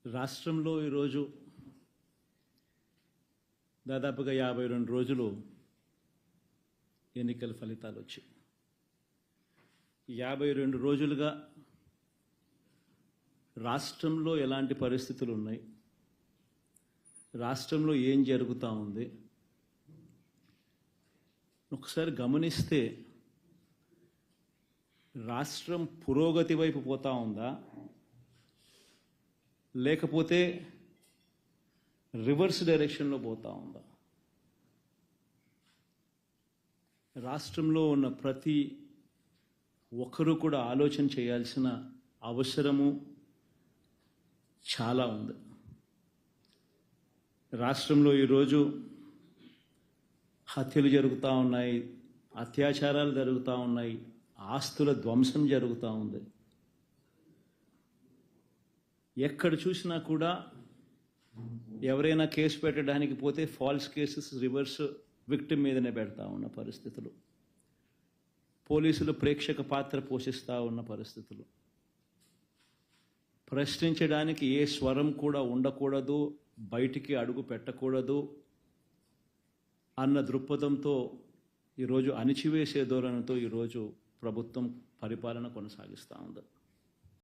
రాష్ట్రంలో ఈరోజు దాదాపుగా 52 రోజులు ఎన్నికల ఫలితాలు వచ్చాయి. 52 రోజులుగా రాష్ట్రంలో ఎలాంటి పరిస్థితులు ఉన్నాయి, రాష్ట్రంలో ఏం జరుగుతూ ఉంది ఒకసారి గమనిస్తే రాష్ట్రం పురోగతి వైపు పోతా ఉందా లేకపోతే రివర్స్ డైరెక్షన్లో పోతా ఉందా? రాష్ట్రంలో ఉన్న ప్రతి ఒక్కరూ కూడా ఆలోచన చేయాల్సిన అవసరము చాలా ఉంది. రాష్ట్రంలో ఈరోజు హత్యలు జరుగుతూ ఉన్నాయి, అత్యాచారాలు జరుగుతూ ఉన్నాయి, ఆస్తుల ధ్వంసం జరుగుతూ ఉంది. ఎక్కడ చూసినా కూడా ఎవరైనా కేసు పెట్టడానికి పోతే ఫాల్స్ కేసెస్ రివర్స్ విక్టిమ్ మీదనే పెడతా ఉన్న పరిస్థితులు, పోలీసులు ప్రేక్షక పాత్ర పోషిస్తూ ఉన్న పరిస్థితులు, ప్రశ్నించడానికి ఏ స్వరం కూడా ఉండకూడదు, బయటికి అడుగు పెట్టకూడదు అన్న దృక్పథంతో ఈరోజు అణిచివేసే ధోరణితో ఈరోజు ప్రభుత్వం పరిపాలన కొనసాగిస్తూ ఉంది.